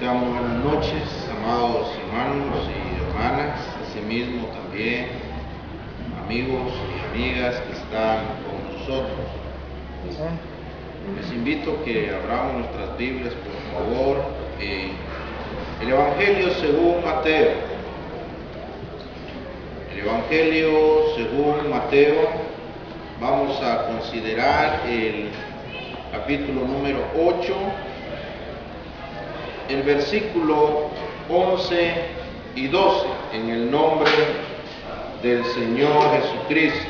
Tengan muy buenas noches, amados hermanos y hermanas, asimismo también amigos y amigas que están con nosotros. Les invito a que abramos nuestras Biblias, por favor, el Evangelio según Mateo. El Evangelio según Mateo, vamos a considerar el capítulo número 8, el versículo 11 y 12, en el nombre del Señor Jesucristo.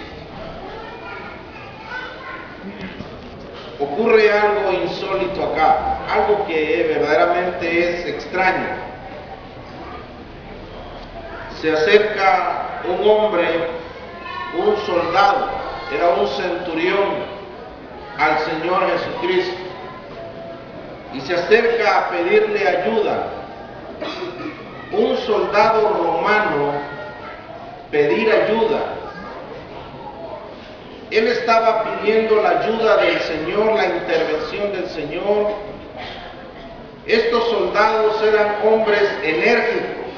Ocurre algo insólito acá, algo que verdaderamente es extraño. Se acerca un hombre, un soldado, era un centurión, al Señor Jesucristo, y se acerca a pedirle ayuda. Un soldado romano pedir ayuda. Él estaba pidiendo la ayuda del Señor, la intervención del Señor. Estos soldados eran hombres enérgicos,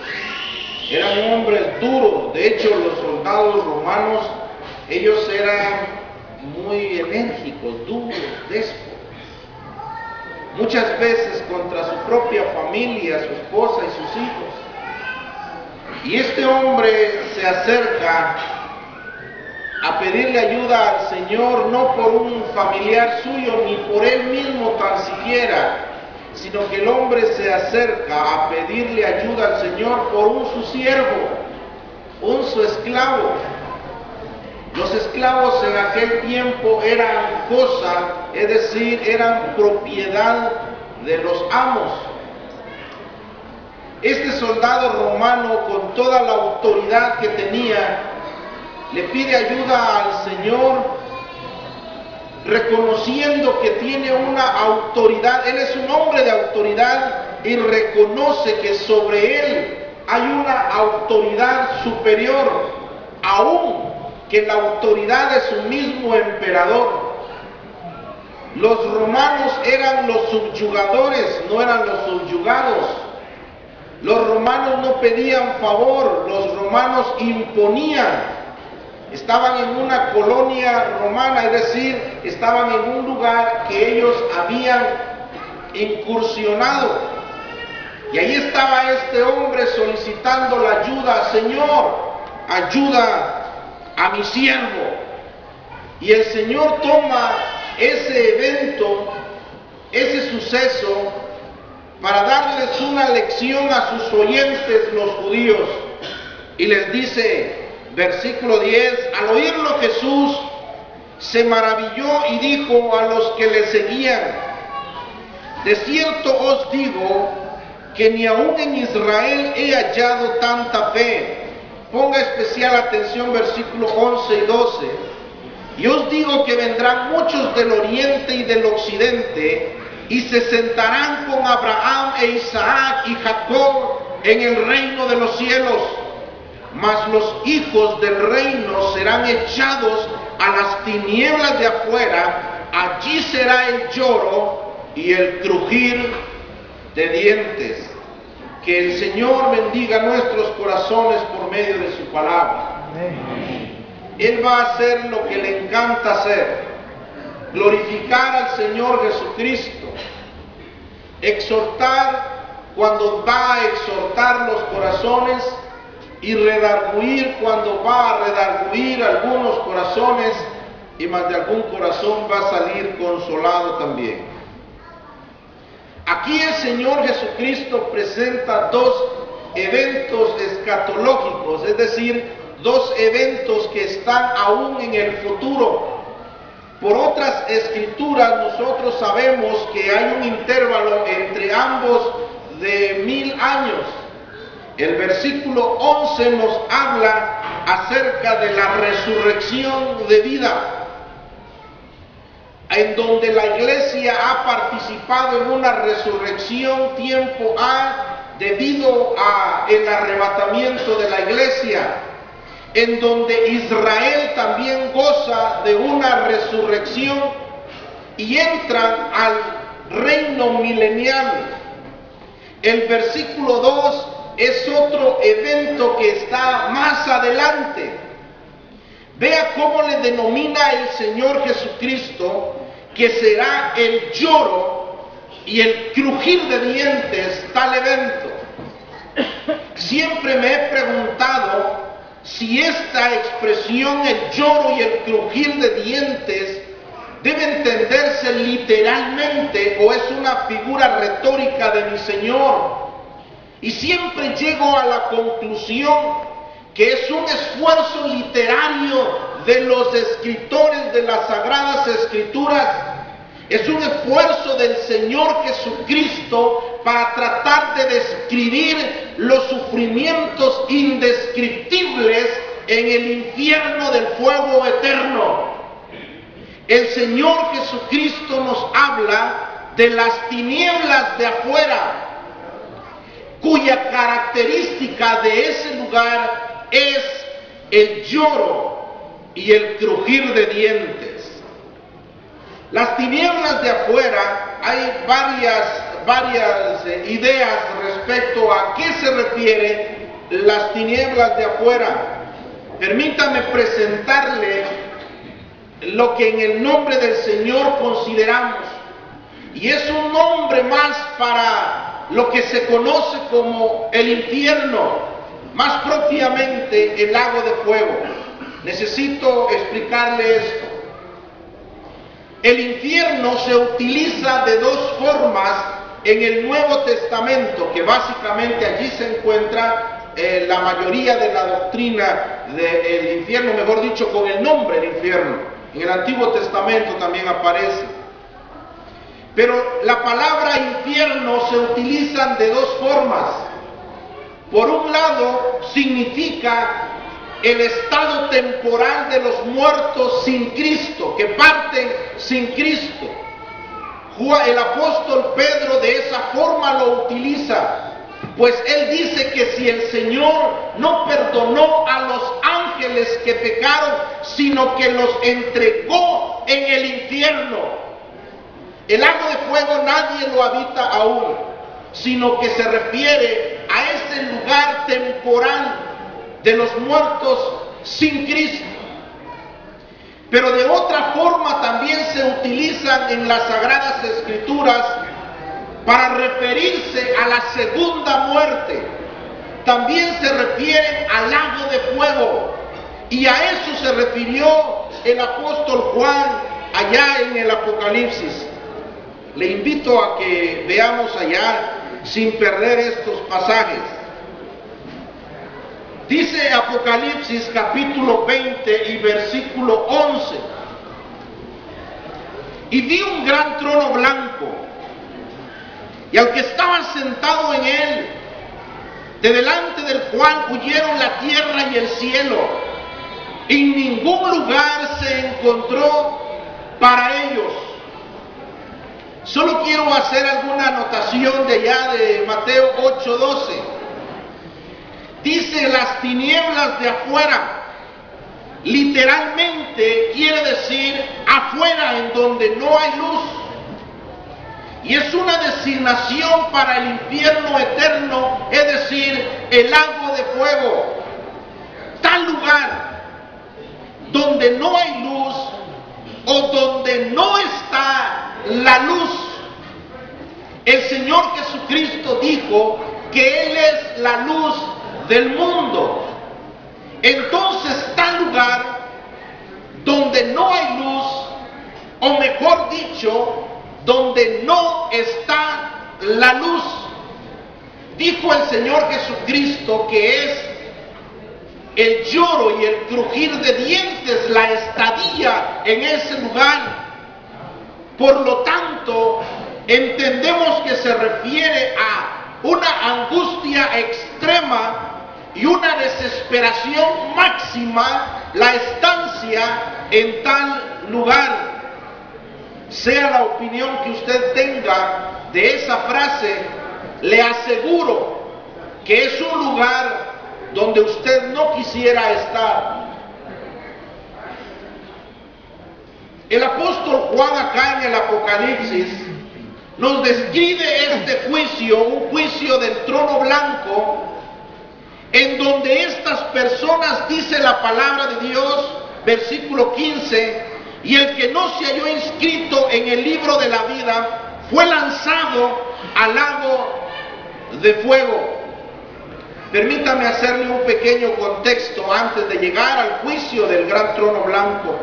eran hombres duros. De hecho, los soldados romanos, ellos eran muy enérgicos, duros, déspotas. Muchas veces contra su propia familia, su esposa y sus hijos. Y este hombre se acerca a pedirle ayuda al Señor, no por un familiar suyo, ni por él mismo tan siquiera, sino que el hombre se acerca a pedirle ayuda al Señor por su siervo, su esclavo. Los esclavos en aquel tiempo eran cosa, es decir, eran propiedad de los amos. Este soldado romano, con toda la autoridad que tenía, le pide ayuda al Señor, reconociendo que tiene una autoridad. Él es un hombre de autoridad y reconoce que sobre él hay una autoridad superior, aún que la autoridad de su mismo emperador. Los romanos eran los subyugadores, no eran los subyugados. Los romanos no pedían favor, los romanos imponían. Estaban en una colonia romana, es decir, estaban en un lugar que ellos habían incursionado. Y ahí estaba este hombre solicitando la ayuda. Señor, ayuda a mi siervo. Y el Señor toma ese evento, ese suceso, para darles una lección a sus oyentes, los judíos, y les dice, versículo 10, al oírlo Jesús se maravilló y dijo a los que le seguían, de cierto os digo que ni aun en Israel he hallado tanta fe. Ponga especial atención, versículos 11 y 12. Y os digo que vendrán muchos del oriente y del occidente, y se sentarán con Abraham e Isaac y Jacob en el reino de los cielos. Mas los hijos del reino serán echados a las tinieblas de afuera, allí será el lloro y el crujir de dientes. Que el Señor bendiga nuestros corazones por medio de su palabra. Él va a hacer lo que le encanta hacer, glorificar al Señor Jesucristo, exhortar cuando va a exhortar los corazones y redarguir cuando va a redarguir algunos corazones, y más de algún corazón va a salir consolado también. Aquí el Señor Jesucristo presenta dos eventos escatológicos, es decir, dos eventos que están aún en el futuro. Por otras escrituras nosotros sabemos que hay un intervalo entre ambos de 1000 años. El versículo 11 nos habla acerca de la resurrección de vida, en donde la iglesia ha participado en una resurrección tiempo A debido a el arrebatamiento de la iglesia, en donde Israel también goza de una resurrección y entran al reino milenial. el versículo 2 es otro evento que está más adelante. Vea cómo le denomina el Señor Jesucristo que será el lloro y el crujir de dientes tal evento. Siempre me he preguntado si esta expresión, el lloro y el crujir de dientes, debe entenderse literalmente o es una figura retórica de mi Señor. Y siempre llego a la conclusión que es un esfuerzo literario de los escritores de las Sagradas Escrituras. Es un esfuerzo del Señor Jesucristo para tratar de describir los sufrimientos indescriptibles en el infierno del fuego eterno. El Señor Jesucristo nos habla de las tinieblas de afuera, cuya característica de ese lugar es el lloro y el crujir de dientes. Las tinieblas de afuera, hay varias ideas respecto a qué se refiere las tinieblas de afuera. Permítame presentarle lo que en el nombre del Señor consideramos, y es un nombre más para lo que se conoce como el infierno, más propiamente el lago de fuego. Necesito explicarle esto. El infierno se utiliza de dos formas en el Nuevo Testamento, que básicamente allí se encuentra la mayoría de la doctrina del infierno, mejor dicho, con el nombre del infierno. En el Antiguo Testamento también aparece. Pero la palabra infierno se utiliza de dos formas. Por un lado, significa el estado temporal de los muertos sin Cristo, que parten sin Cristo. El apóstol Pedro de esa forma lo utiliza, pues él dice que si el Señor no perdonó a los ángeles que pecaron, sino que los entregó en el infierno. El lago de fuego nadie lo habita aún, sino que se refiere a ese lugar temporal de los muertos sin Cristo. Pero de otra forma también se utilizan en las Sagradas Escrituras para referirse a la segunda muerte. También se refieren al lago de fuego, y a eso se refirió el apóstol Juan allá en el Apocalipsis. Le invito a que veamos allá sin perder estos pasajes. Dice Apocalipsis capítulo 20 y versículo 11: y vi un gran trono blanco, y al que estaba sentado en él, de delante del cual huyeron la tierra y el cielo, y ningún lugar se encontró para ellos. Solo quiero hacer alguna anotación de allá de Mateo 8:12. Dice las tinieblas de afuera. Literalmente quiere decir afuera, en donde no hay luz. Y es una designación para el infierno eterno, es decir, el lago de fuego. Tal lugar donde no hay luz o donde no está la luz. El Señor Jesucristo dijo que Él es la luz del mundo. Entonces, tal lugar donde no hay luz, o mejor dicho, donde no está la luz, dijo el Señor Jesucristo que es el lloro y el crujir de dientes, la estadía en ese lugar. Por lo tanto, entendemos que se refiere a una angustia extrema y una desesperación máxima, la estancia en tal lugar. Sea la opinión que usted tenga de esa frase, le aseguro que es un lugar donde usted no quisiera estar. El apóstol Juan acá en el Apocalipsis nos describe este juicio, un juicio del trono blanco, en donde estas personas, dice la palabra de Dios, versículo 15, y el que no se halló inscrito en el libro de la vida fue lanzado al lago de fuego. Permítame hacerle un pequeño contexto antes de llegar al juicio del gran trono blanco.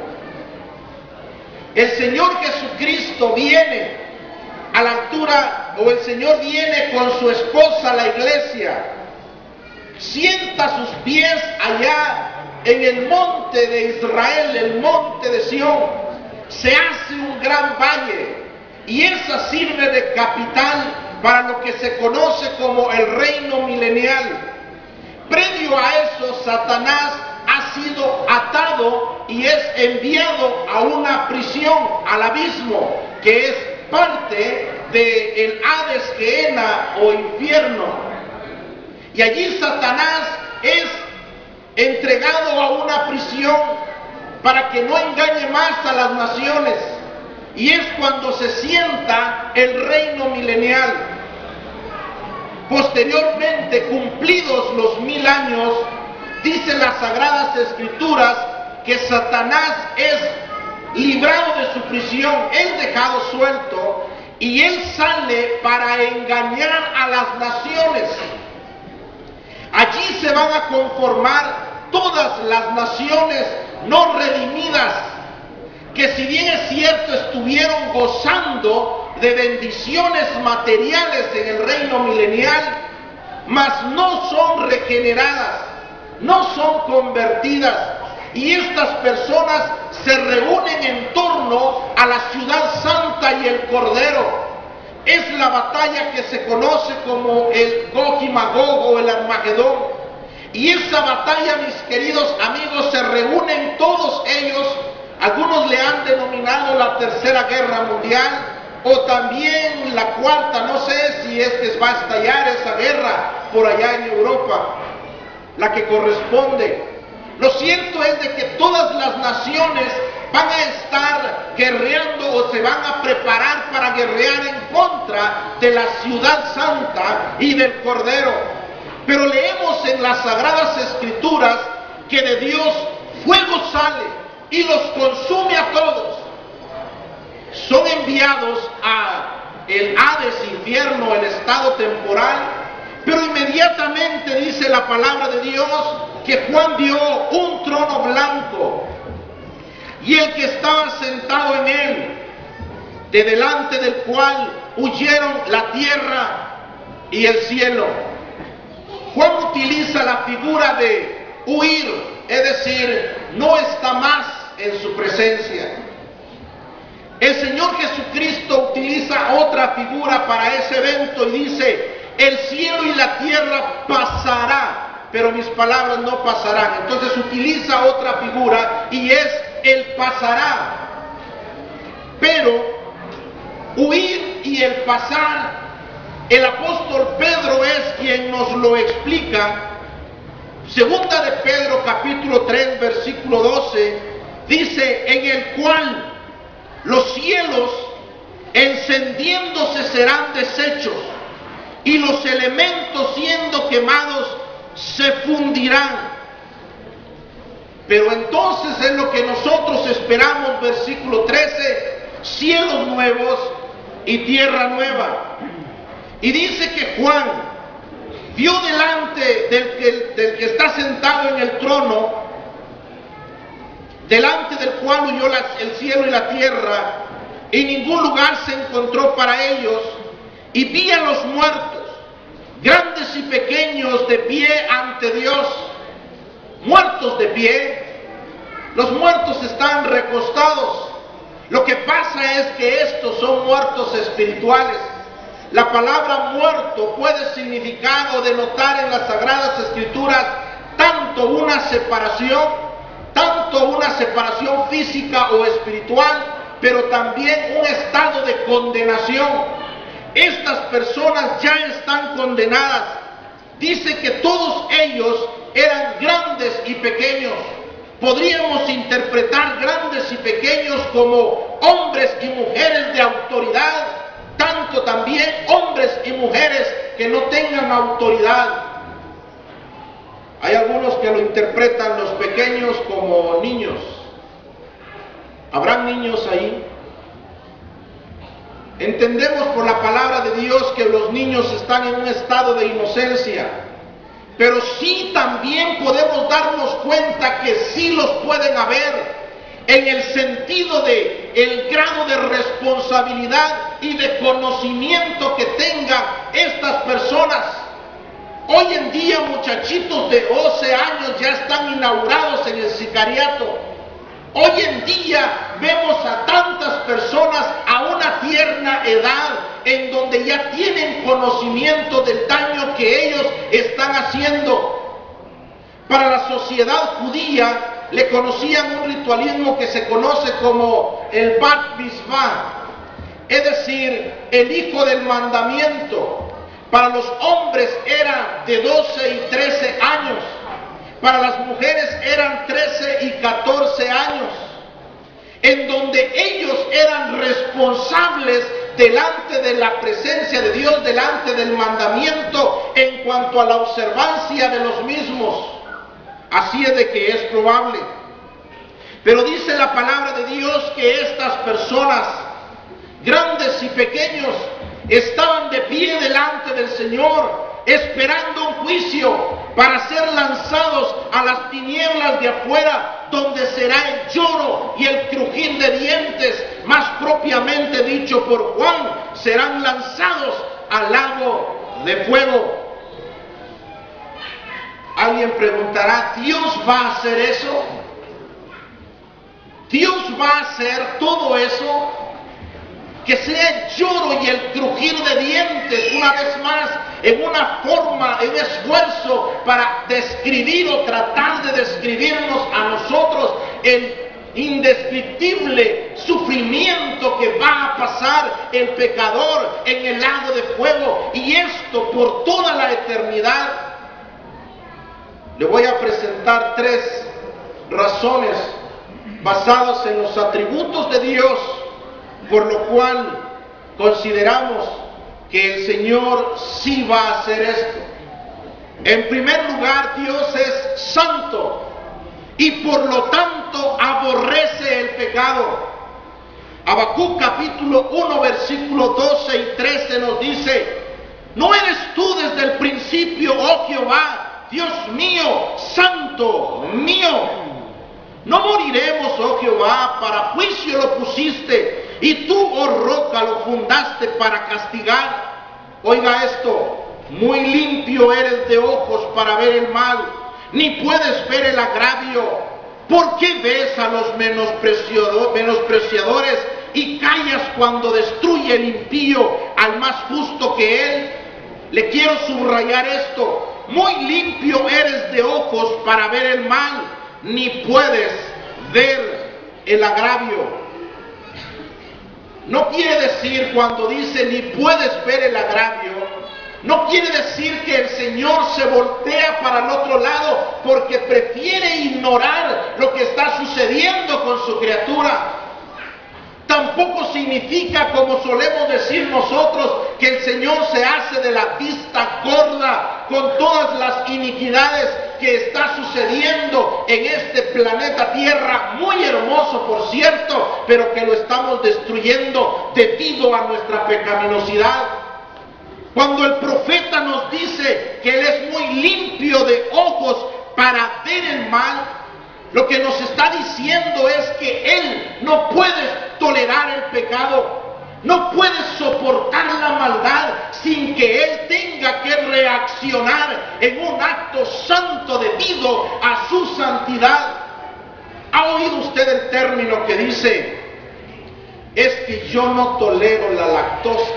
El Señor Jesucristo viene a la altura, o el Señor viene con su esposa, la iglesia, sienta sus pies allá en el monte de Israel, el monte de Sión. Se hace un gran valle y esa sirve de capital para lo que se conoce como el reino milenial. Previo a eso, Satanás ha sido atado y es enviado a una prisión, al abismo, que es parte del Hades, Gehenna o infierno. Y allí Satanás es entregado a una prisión para que no engañe más a las naciones. Y es cuando se sienta el reino milenial. Posteriormente, cumplidos los 1000 años, dicen las Sagradas Escrituras que Satanás es librado de su prisión, es dejado suelto y él sale para engañar a las naciones. Allí se van a conformar todas las naciones no redimidas, que si bien es cierto estuvieron gozando de bendiciones materiales en el reino milenial, mas no son regeneradas, no son convertidas, y estas personas se reúnen en torno a la ciudad santa y el Cordero. Es la batalla que se conoce como el Gog y Magog o el Armagedón. Y esa batalla, mis queridos amigos, se reúnen todos ellos. Algunos le han denominado la Tercera Guerra Mundial o también la Cuarta. No sé si es que va a estallar esa guerra por allá en Europa, la que corresponde. Lo cierto es de que todas las naciones van a estar guerreando o se van a preparar para guerrear en contra de la ciudad santa y del Cordero. Pero leemos en las Sagradas Escrituras que de Dios fuego sale y los consume a todos. Son enviados a el Hades, infierno, el estado temporal, pero inmediatamente dice la palabra de Dios que Juan vio un trono blanco y el que estaba sentado en él, de delante del cual huyeron la tierra y el cielo. Juan utiliza la figura de huir, es decir, no está más en su presencia. El Señor Jesucristo utiliza otra figura para ese evento y dice: el cielo y la tierra pasará, pero mis palabras no pasarán. Entonces utiliza otra figura y es el pasará. Pero huir y el pasar, el apóstol Pedro es quien nos lo explica. Segunda de Pedro capítulo 3 versículo 12 dice: en el cual los cielos encendiéndose serán deshechos y los elementos siendo quemados se fundirán. Pero entonces es lo que nosotros esperamos, versículo 13, cielos nuevos y tierra nueva. Y dice que Juan vio delante del que está sentado en el trono, delante del cual huyó el cielo y la tierra, y ningún lugar se encontró para ellos, y vi a los muertos, grandes y pequeños, de pie ante Dios. Muertos de pie. Los muertos están recostados. Lo que pasa es que estos son muertos espirituales. La palabra muerto puede significar o denotar en las Sagradas Escrituras tanto una separación física o espiritual, pero también un estado de condenación. Estas personas ya están condenadas. Dice que todos ellos eran grandes y pequeños. Podríamos interpretar grandes y pequeños como hombres y mujeres de autoridad, tanto también hombres y mujeres que no tengan autoridad. Hay algunos que lo interpretan los pequeños como niños. ¿Habrán niños ahí? Entendemos por la palabra de Dios que los niños están en un estado de inocencia, pero sí también podemos darnos cuenta que sí los pueden haber en el sentido de el grado de responsabilidad y de conocimiento que tengan estas personas. Hoy en día muchachitos de 11 años ya están inaugurados en el sicariato. Hoy en día vemos a tantas personas a una tierna edad en donde ya tienen conocimiento del daño que ellos están haciendo. Para la sociedad judía le conocían un ritualismo que se conoce como el Bat Mitzvah, es decir, el hijo del mandamiento. Para los hombres era de 12 y 13 años. Para las mujeres eran 13 y 14 años, en donde ellos eran responsables delante de la presencia de Dios, delante del mandamiento, en cuanto a la observancia de los mismos. Así es de que es probable. Pero dice la palabra de Dios que estas personas, grandes y pequeños, estaban de pie delante del Señor, esperando un juicio para ser lanzados a las tinieblas de afuera, donde será el lloro y el crujir de dientes, más propiamente dicho por Juan, serán lanzados al lago de fuego. Alguien preguntará, ¿Dios va a hacer eso? ¿Dios va a hacer todo eso? Que sea el lloro y el crujir de dientes, una vez más, en una forma, en un esfuerzo para describir o tratar de describirnos a nosotros el indescriptible sufrimiento que va a pasar el pecador en el lago de fuego, y esto por toda la eternidad. Le voy a presentar 3 razones basadas en los atributos de Dios, por lo cual consideramos que el Señor sí va a hacer esto. En primer lugar, Dios es santo y por lo tanto aborrece el pecado. Habacuc capítulo 1 versículos 12 y 13 nos dice: ¿no eres tú desde el principio, oh Jehová, Dios mío, santo mío? No moriremos, oh Jehová, para juicio lo pusiste, y tú, oh roca, lo fundaste para castigar. Oiga esto: muy limpio eres de ojos para ver el mal, ni puedes ver el agravio. ¿Por qué ves a los menospreciadores y callas cuando destruye el impío al más justo que él? Le quiero subrayar esto: muy limpio eres de ojos para ver el mal, ni puedes ver el agravio. No quiere decir, cuando dice ni puedes ver el agravio, no quiere decir que el Señor se voltea para el otro lado porque prefiere ignorar lo que está sucediendo con su criatura. Tampoco significa, como solemos decir nosotros, que el Señor se hace de la vista gorda con todas las iniquidades que está sucediendo en este planeta Tierra, muy hermoso por cierto, pero que lo estamos destruyendo debido a nuestra pecaminosidad. Cuando el profeta nos dice que Él es muy limpio de ojos para ver el mal, lo que nos está diciendo es que Él no puede tolerar el pecado, no puede soportar la maldad sin que Él tenga que reaccionar en un acto santo debido a su santidad. ¿Ha oído usted el término que dice: es que yo no tolero la lactosa?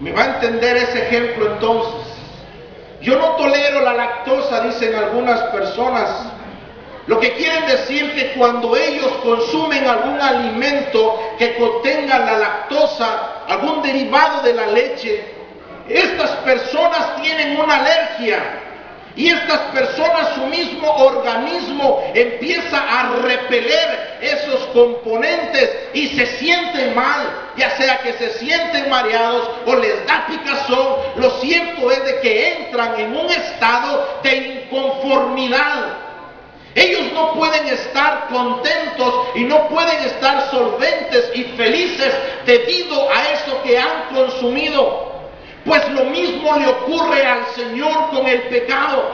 ¿Me va a entender ese ejemplo entonces? Yo no tolero la lactosa, dicen algunas personas. Lo que quieren decir que cuando ellos consumen algún alimento que contenga la lactosa, algún derivado de la leche, estas personas tienen una alergia. Y estas personas, su mismo organismo empieza a repeler esos componentes y se sienten mal, ya sea que se sienten mareados o les da picazón. Lo cierto es de que entran en un estado de inconformidad. Ellos no pueden estar contentos y no pueden estar solventes y felices debido a eso que han consumido. Pues lo mismo le ocurre al Señor con el pecado.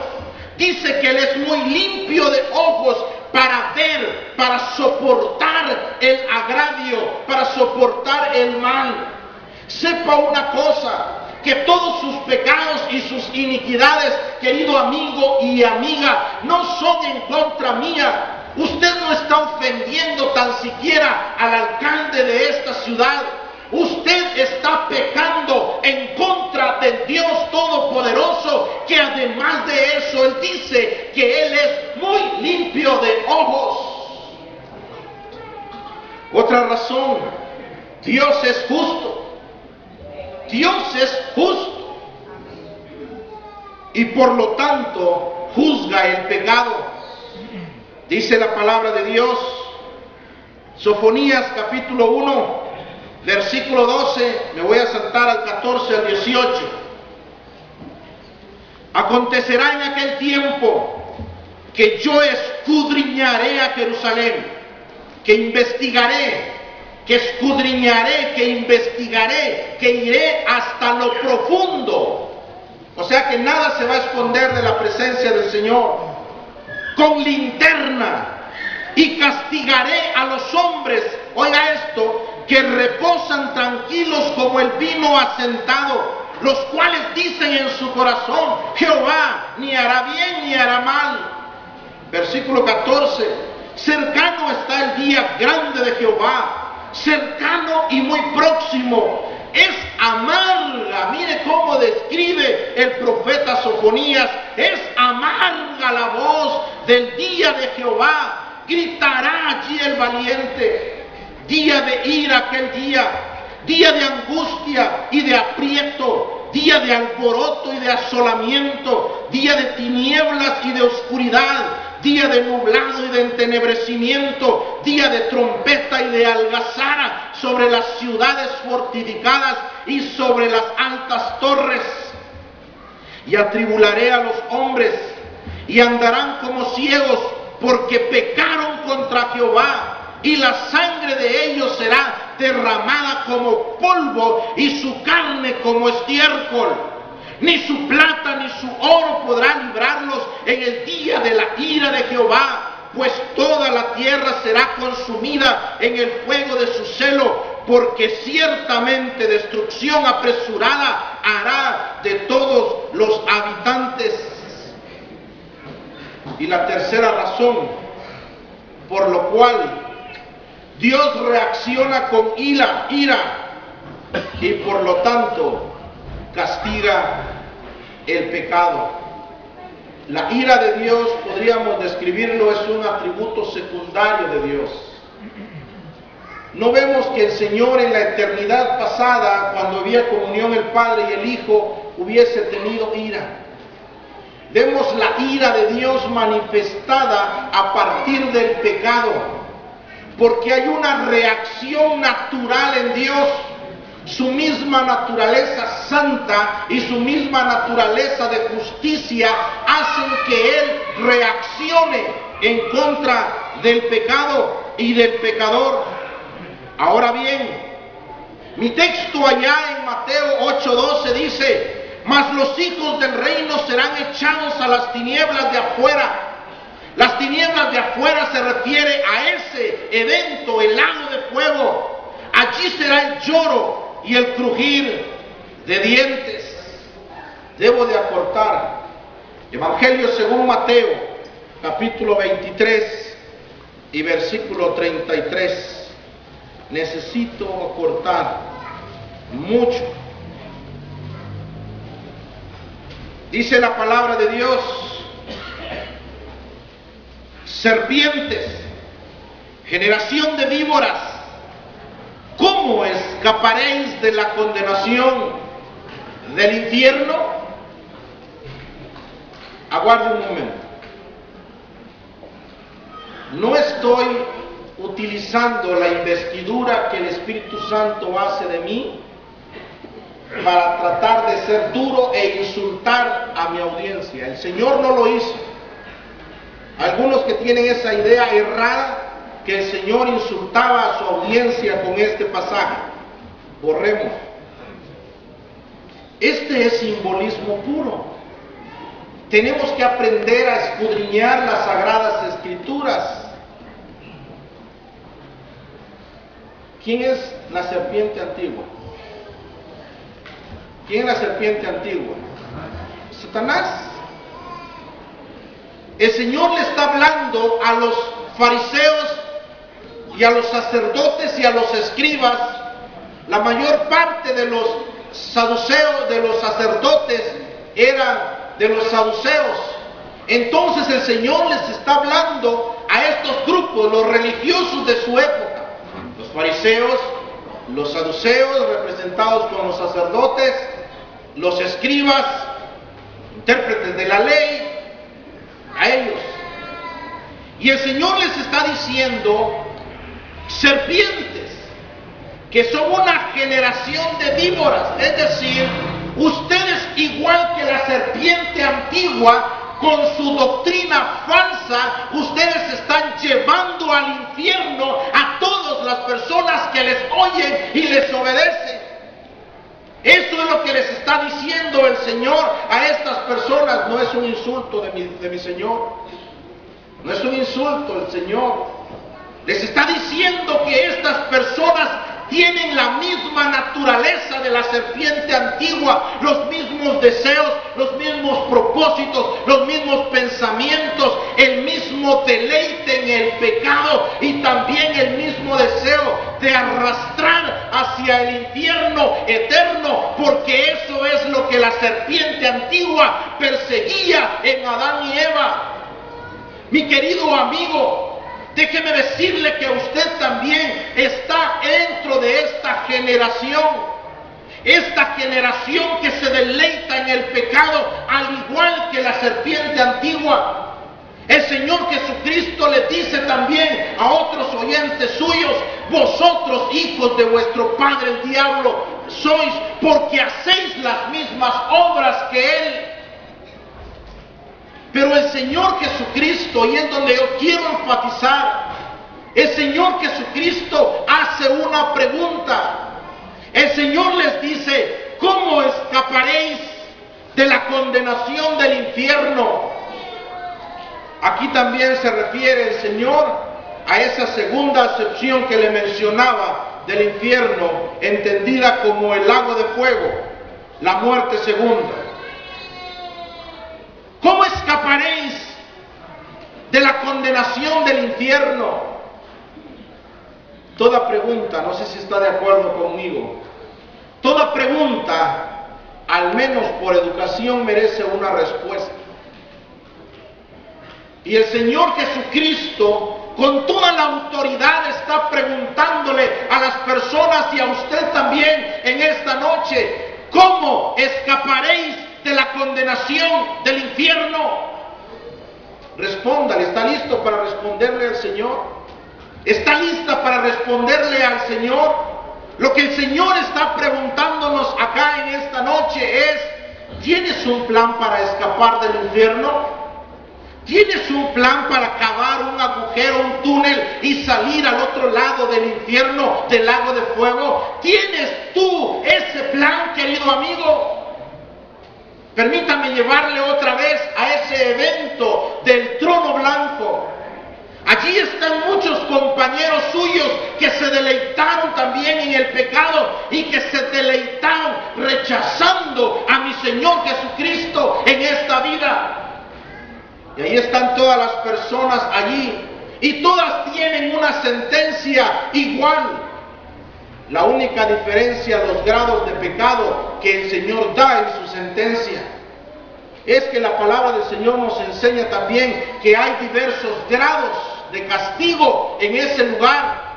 Dice que Él es muy limpio de ojos para ver, para soportar el agravio, para soportar el mal. Sepa una cosa, que todos sus pecados y sus iniquidades, querido amigo y amiga, no son en contra mía. Usted no está ofendiendo tan siquiera al alcalde de esta ciudad. Usted está pecando en contra de Dios Todopoderoso, que además de eso Él dice que Él es muy limpio de ojos. Otra razón, Dios es justo. Dios es justo y por lo tanto juzga el pecado. Dice la palabra de Dios, Sofonías capítulo 1, versículo 12, me voy a saltar al 14 al 18. Acontecerá en aquel tiempo que yo escudriñaré a Jerusalén, que investigaré, que escudriñaré, que investigaré, que iré hasta lo profundo. O sea que nada se va a esconder de la presencia del Señor. Con linterna, y castigaré a los hombres, oiga esto, que reposan tranquilos como el vino asentado, los cuales dicen en su corazón, Jehová ni hará bien ni hará mal. Versículo 14, cercano está el día grande de Jehová, cercano y muy próximo. Es amarga, mire cómo describe el profeta Sofonías, es amarga la voz del día de Jehová. Gritará allí el valiente. Día de ira aquel día, día de angustia y de aprieto, día de alboroto y de asolamiento, día de tinieblas y de oscuridad, día de nublado y de entenebrecimiento, día de trompeta y de algazara sobre las ciudades fortificadas y sobre las altas torres. Y atribularé a los hombres, y andarán como ciegos, porque pecaron contra Jehová, y la sangre de ellos será derramada como polvo, y su carne como estiércol. Ni su plata ni su oro podrá librarlos en el día de la ira de Jehová, pues toda la tierra será consumida en el fuego de su celo, porque ciertamente destrucción apresurada hará de todos los habitantes. Y la tercera razón por lo cual Dios reacciona con ira, y por lo tanto castiga el pecado. La ira de Dios, podríamos describirlo, es un atributo secundario de Dios. No vemos que el Señor en la eternidad pasada, cuando había comunión el Padre y el Hijo, hubiese tenido ira. Vemos la ira de Dios manifestada a partir del pecado, porque hay una reacción natural en Dios. Su misma naturaleza santa y su misma naturaleza de justicia hacen que Él reaccione en contra del pecado y del pecador. Ahora bien, mi texto allá en Mateo 8:12 dice, mas los hijos del reino serán echados a las tinieblas de afuera. Las tinieblas de afuera se refiere a ese evento, el lago de fuego. Allí será el lloro y el crujir de dientes. Debo de acortar. Evangelio según Mateo, capítulo 23 y versículo 33. Necesito acortar mucho. Dice la palabra de Dios, serpientes, generación de víboras, ¿cómo escaparéis de la condenación del infierno? Aguarde un momento. No estoy utilizando la investidura que el Espíritu Santo hace de mí para tratar de ser duro e insultar a mi audiencia. El Señor no lo hizo. Algunos que tienen esa idea errada que el Señor insultaba a su audiencia con este pasaje. Borremos. Este es simbolismo puro. Tenemos que aprender a escudriñar las Sagradas Escrituras. ¿Quién es la serpiente antigua? ¿Quién es la serpiente antigua? Satanás. El Señor le está hablando a los fariseos y a los sacerdotes y a los escribas. La mayor parte de los saduceos, de los sacerdotes, eran de los saduceos. Entonces el Señor les está hablando a estos grupos, los religiosos de su época. Los fariseos, los saduceos, representados con los sacerdotes, los escribas, intérpretes de la ley, a ellos. Y el Señor les está diciendo, serpientes, que son una generación de víboras, es decir, ustedes igual que la serpiente antigua, con su doctrina falsa, ustedes están llevando al infierno a todas las personas que les oyen y les obedecen. Eso es lo que les está diciendo el Señor a estas personas. No es un insulto de mi Señor. No es un insulto el Señor. Les está diciendo que estas personas tienen la misma naturaleza de la serpiente antigua, los mismos deseos, los mismos propósitos, los mismos pensamientos, el mismo deleite en el pecado y también el mismo deseo de arrastrar hacia el infierno eterno, porque eso es lo que la serpiente antigua perseguía en Adán y Eva. Mi querido amigo, déjeme decirle que usted también está dentro de esta generación que se deleita en el pecado, al igual que la serpiente antigua. El Señor Jesucristo le dice también a otros oyentes suyos, vosotros hijos de vuestro padre el diablo sois, porque hacéis las mismas obras que él. Pero el Señor Jesucristo, y es donde yo quiero enfatizar, el Señor Jesucristo hace una pregunta. El Señor les dice, ¿cómo escaparéis de la condenación del infierno? Aquí también se refiere el Señor a esa segunda acepción que le mencionaba del infierno, entendida como el lago de fuego, la muerte segunda. ¿Cómo escaparéis de la condenación del infierno? Toda pregunta, no sé si está de acuerdo conmigo, toda pregunta, al menos por educación, merece una respuesta. Y el Señor Jesucristo, con toda la autoridad, está preguntándole a las personas y a usted también en esta noche, ¿cómo escaparéis de la condenación del infierno? Respóndale. ¿Está listo para responderle al Señor? ¿Está lista para responderle al Señor? Lo que el Señor está preguntándonos acá en esta noche es, ¿tienes un plan para escapar del infierno? ¿Tienes un plan para cavar un agujero, un túnel y salir al otro lado del infierno, del lago de fuego? ¿Tienes tú ese plan, querido amigo? Permítame llevarle otra vez a ese evento del trono blanco. Allí están muchos compañeros suyos que se deleitaron también en el pecado y que se deleitaron rechazando a mi Señor Jesucristo en esta vida. Y ahí están todas las personas allí y todas tienen una sentencia igual. La única diferencia, los grados de pecado que el Señor da en su sentencia, es que la palabra del Señor nos enseña también que hay diversos grados de castigo en ese lugar.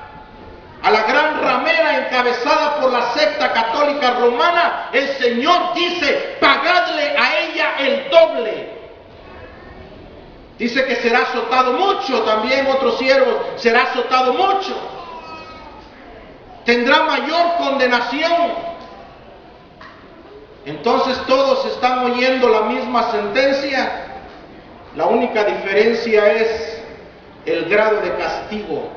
A la gran ramera encabezada por la secta católica romana, el Señor dice, pagadle a ella el doble. Dice que será azotado mucho, también otro siervo será azotado mucho. Tendrá mayor condenación. Entonces todos están oyendo la misma sentencia. La única diferencia es el grado de castigo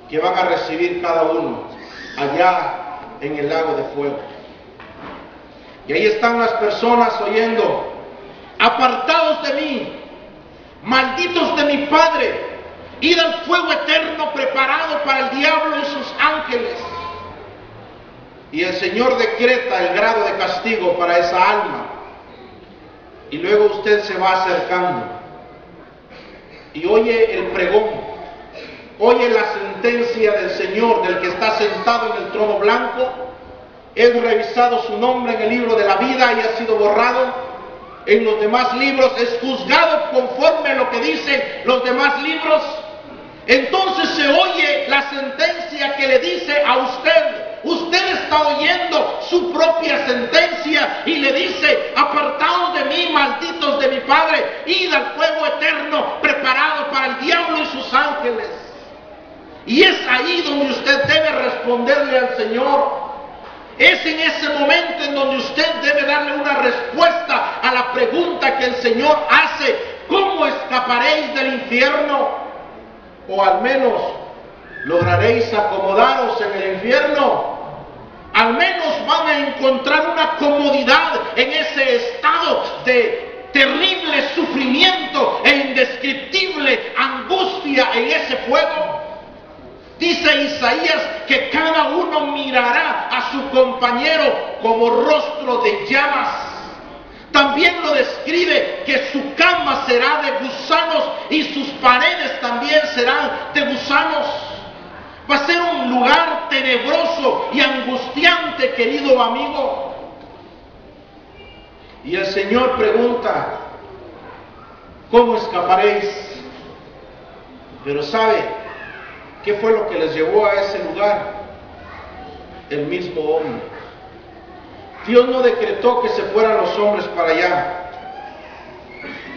que van a recibir cada uno allá en el lago de fuego. Y ahí están las personas oyendo: apartaos de mí, malditos de mi Padre, id al fuego eterno preparado para el diablo y sus ángeles. Y el Señor decreta el grado de castigo para esa alma. Y luego usted se va acercando y oye el pregón, oye la sentencia del Señor, del que está sentado en el trono blanco. Es revisado su nombre en el libro de la vida y ha sido borrado en los demás libros, es juzgado conforme a lo que dicen los demás libros. Entonces se oye la sentencia que le dice a usted. Usted está oyendo su propia sentencia y le dice: apartaos de mí, malditos de mi Padre, id al fuego eterno preparado para el diablo y sus ángeles. Y es ahí donde usted debe responderle al Señor. Es en ese momento en donde usted debe darle una respuesta a la pregunta que el Señor hace: ¿cómo escaparéis del infierno? O al menos, ¿lograréis acomodaros en el infierno? Al menos van a encontrar una comodidad en ese estado de terrible sufrimiento e indescriptible angustia en ese fuego. Dice Isaías que cada uno mirará a su compañero como rostro de llamas. También lo describe que su cama será de gusanos y sus paredes también serán de gusanos. Va a ser un lugar tenebroso y angustiante, querido amigo. Y el Señor pregunta: ¿cómo escaparéis? Pero ¿sabe qué fue lo que les llevó a ese lugar? El mismo hombre. Dios no decretó que se fueran los hombres para allá.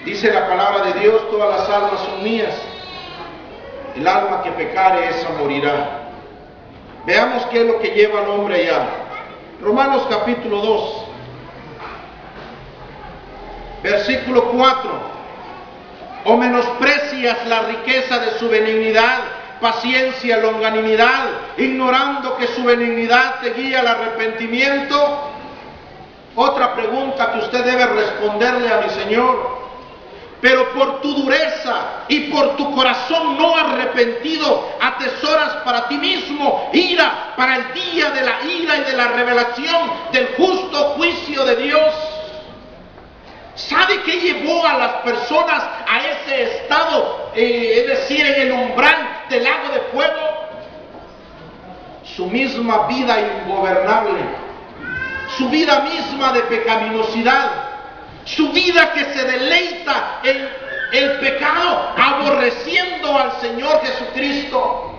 Dice la palabra de Dios: todas las almas son mías. El alma que pecare, esa morirá. Veamos qué es lo que lleva al hombre allá. Romanos capítulo 2, versículo 4. ¿O menosprecias la riqueza de su benignidad, paciencia, longanimidad, ignorando que su benignidad te guía al arrepentimiento? Otra pregunta que usted debe responderle a mi Señor: pero por tu dureza y por tu corazón no arrepentido, atesoras para ti mismo ira para el día de la ira y de la revelación del justo juicio de Dios. ¿Sabe qué llevó a las personas a ese estado, es decir, en el umbral del lago de fuego? Su misma vida ingobernable, su vida misma de pecaminosidad, su vida que se deleita en el pecado, aborreciendo al Señor Jesucristo.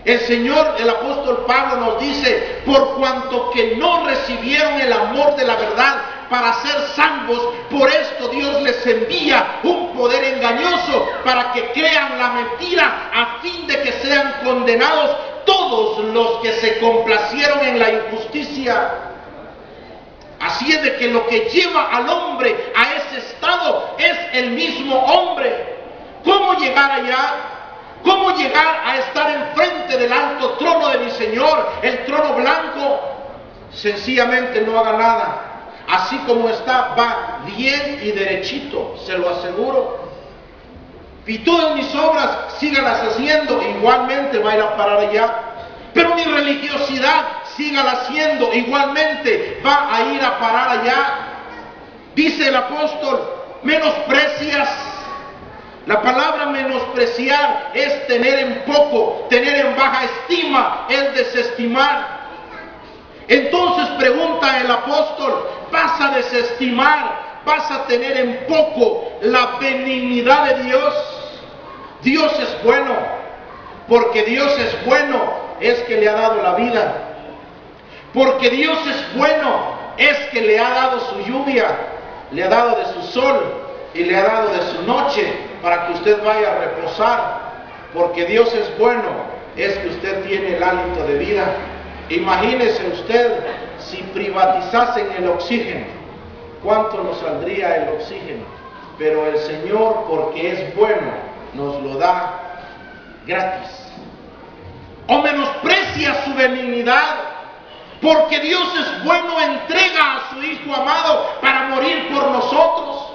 El apóstol Pablo nos dice: por cuanto que no recibieron el amor de la verdad para ser salvos, por esto Dios les envía un poder engañoso para que crean la mentira, a fin de que sean condenados todos los que se complacieron en la injusticia. Así es de que lo que lleva al hombre a ese estado es el mismo hombre. ¿Cómo llegar allá? ¿Cómo llegar a estar enfrente del alto trono de mi Señor, el trono blanco? Sencillamente no haga nada. Así como está, va bien y derechito, se lo aseguro. Y todas mis obras sígalas haciendo, igualmente va a ir a parar allá. Pero mi religiosidad, sígala haciendo, igualmente va a ir a parar allá. Dice el apóstol: menosprecias. La palabra menospreciar es tener en poco, tener en baja estima, es desestimar. Entonces pregunta el apóstol: ¿vas a desestimar, vas a tener en poco la benignidad de Dios? Dios es bueno. Porque Dios es bueno, es que le ha dado la vida. Porque Dios es bueno, es que le ha dado su lluvia, le ha dado de su sol y le ha dado de su noche. para que usted vaya a reposar, porque Dios es bueno, es que usted tiene el hálito de vida. Imagínese usted si privatizasen el oxígeno, ¿cuánto nos saldría el oxígeno? Pero el Señor, porque es bueno, nos lo da gratis. O menosprecia su benignidad, porque Dios es bueno, entrega a su Hijo amado para morir por nosotros.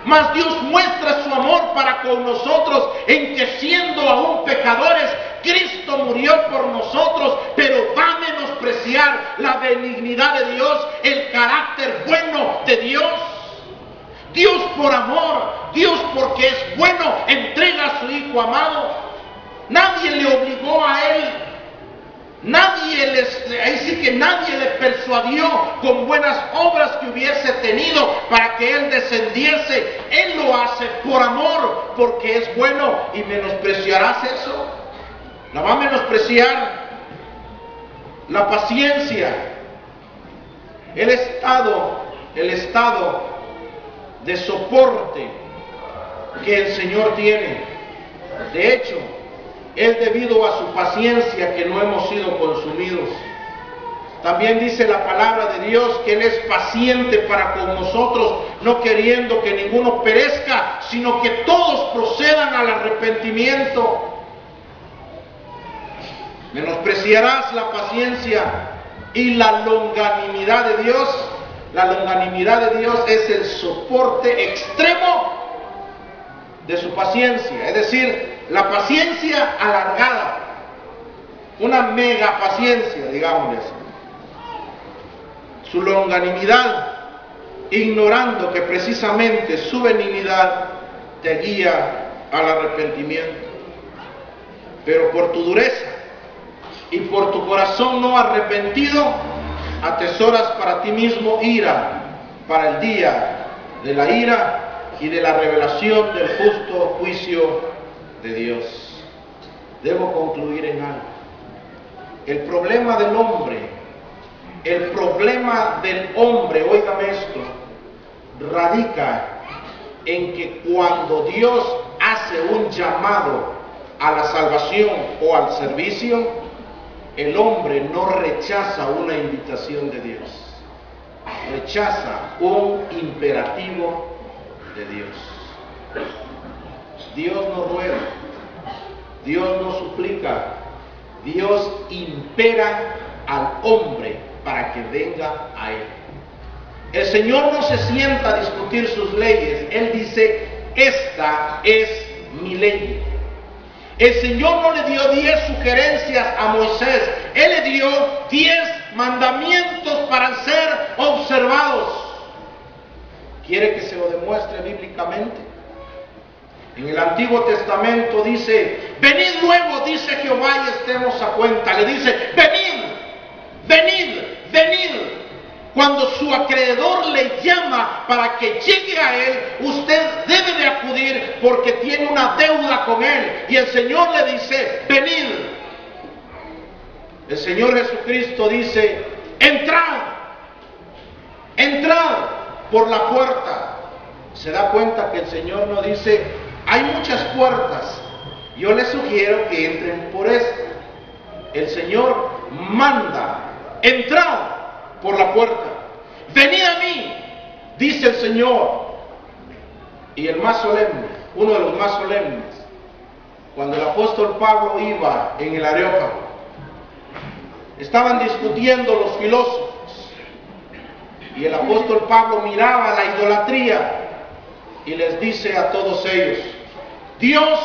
Mas Dios muestra su amor para con nosotros en que siendo aún pecadores, Cristo murió por nosotros. Pero va a menospreciar la benignidad de Dios, el carácter bueno de Dios. Dios por amor, Dios porque es bueno, entrega a su Hijo amado. Nadie le obligó a Él. Nadie le persuadió con buenas obras que hubiese tenido para que Él descendiese. Él lo hace por amor, porque es bueno. ¿Y menospreciarás eso? ¿La va a menospreciar? La paciencia, el estado de soporte que el Señor tiene. De hecho, es debido a su paciencia que no hemos sido consumidos. También dice la palabra de Dios que Él es paciente para con nosotros, no queriendo que ninguno perezca, sino que todos procedan al arrepentimiento. ¿Menospreciarás la paciencia y la longanimidad de Dios? La longanimidad de Dios es el soporte extremo de su paciencia, es decir, la paciencia alargada, una mega paciencia, digámosles. Su longanimidad, ignorando que precisamente su benignidad te guía al arrepentimiento. Pero por tu dureza y por tu corazón no arrepentido, atesoras para ti mismo ira para el día de la ira y de la revelación del justo juicio de Dios. Debo concluir en algo. El problema del hombre, óigame esto, radica en que cuando Dios hace un llamado a la salvación o al servicio, el hombre no rechaza una invitación de Dios, rechaza un imperativo de Dios. Dios no ruega, Dios no suplica, Dios impera al hombre para que venga a Él. El Señor no se sienta a discutir sus leyes, Él dice, esta es mi ley. El Señor no le dio 10 sugerencias a Moisés, Él le dio 10 mandamientos para ser observados. ¿Quiere que se lo demuestre bíblicamente? En el Antiguo Testamento dice, venid luego, dice Jehová, y estemos a cuenta. Le dice, venid, venid, venid. Cuando su acreedor le llama para que llegue a Él, usted debe de acudir porque tiene una deuda con Él. Y el Señor le dice, venid. El Señor Jesucristo dice, entrad, entrad por la puerta. Se da cuenta que el Señor no dice, hay muchas puertas, yo les sugiero que entren por esta. El Señor manda, entrad por la puerta. Venid a mí, dice el Señor. Y el más solemne, uno de los más solemnes, cuando el apóstol Pablo iba en el Areópago, estaban discutiendo los filósofos, y el apóstol Pablo miraba la idolatría y les dice a todos ellos, Dios,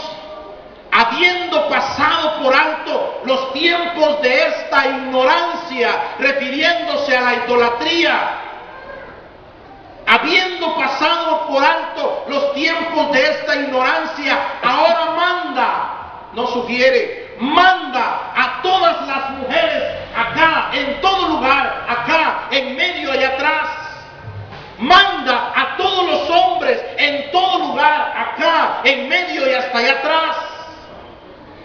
habiendo pasado por alto los tiempos de esta ignorancia, refiriéndose a la idolatría, habiendo pasado por alto los tiempos de esta ignorancia, ahora manda, no sugiere, manda a todas las mujeres acá, en todo lugar, acá, en medio y atrás. Manda a todos los hombres en todo lugar, acá, en medio y hasta allá atrás.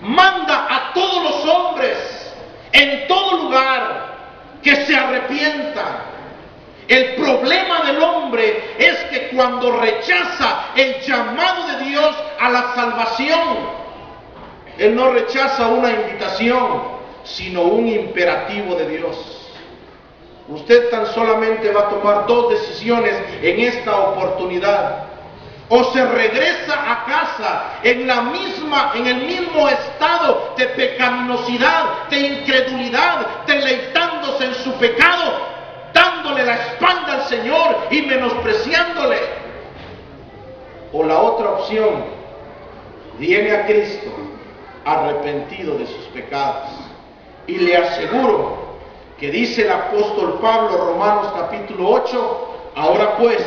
Manda a todos los hombres en todo lugar que se arrepientan. El problema del hombre es que cuando rechaza el llamado de Dios a la salvación, él no rechaza una invitación, sino un imperativo de Dios. Usted tan solamente va a tomar dos decisiones en esta oportunidad. O se regresa a casa en el mismo estado de pecaminosidad, de incredulidad, deleitándose en su pecado, dándole la espalda al Señor y menospreciándole. O la otra opción, viene a Cristo arrepentido de sus pecados. Y le aseguro que dice el apóstol Pablo, Romanos capítulo 8, ahora pues,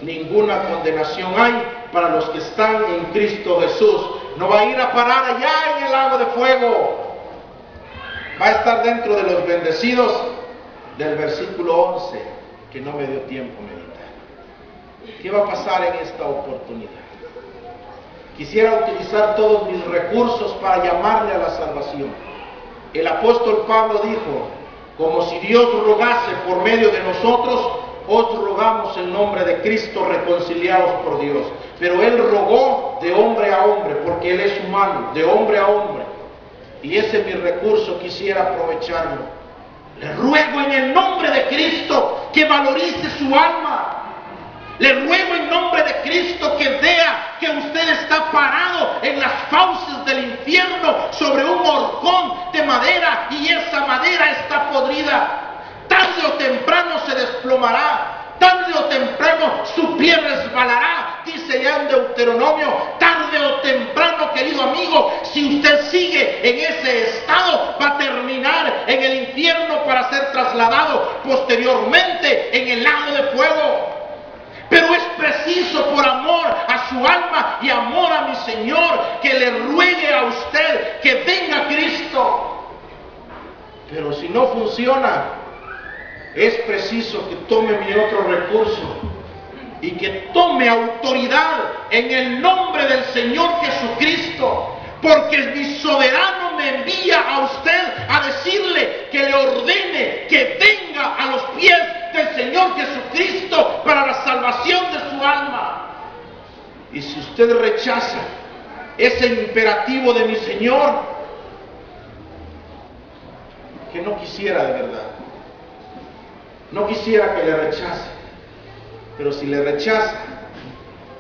ninguna condenación hay para los que están en Cristo Jesús. No va a ir a parar allá en el lago de fuego. Va a estar dentro de los bendecidos del versículo 11, que no me dio tiempo a meditar. ¿Qué va a pasar en esta oportunidad? Quisiera utilizar todos mis recursos para llamarle a la salvación. El apóstol Pablo dijo, como si Dios rogase por medio de nosotros, os rogamos en nombre de Cristo reconciliados por Dios. Pero Él rogó de hombre a hombre, porque Él es humano, de hombre a hombre. Y ese es mi recurso, quisiera aprovecharlo. Le ruego en el nombre de Cristo que valorice su alma. Le ruego en nombre de Cristo que vea que usted está parado en las fauces del infierno sobre un horcón de madera y esa madera está podrida. Tarde o temprano se desplomará, tarde o temprano su pie resbalará, dice ya en Deuteronomio. Tarde o temprano, querido amigo, si usted sigue en ese estado, va a terminar en el infierno para ser trasladado posteriormente en el lago de fuego. Pero es preciso, por amor a su alma y amor a mi Señor, que le ruegue a usted que venga a Cristo. Pero si no funciona, es preciso que tome mi otro recurso y que tome autoridad en el nombre del Señor Jesucristo, porque mi soberano me envía a usted a decirle que le ordene que venga a los pies del Señor Jesucristo para la salvación de su alma. Y si usted rechaza ese imperativo de mi Señor, que no quisiera de verdad, no quisiera que le rechace, pero si le rechaza,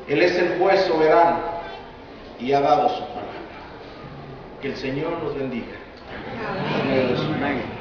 Él es el juez soberano y ha dado su palabra. Que el Señor nos bendiga. Amén. Amén.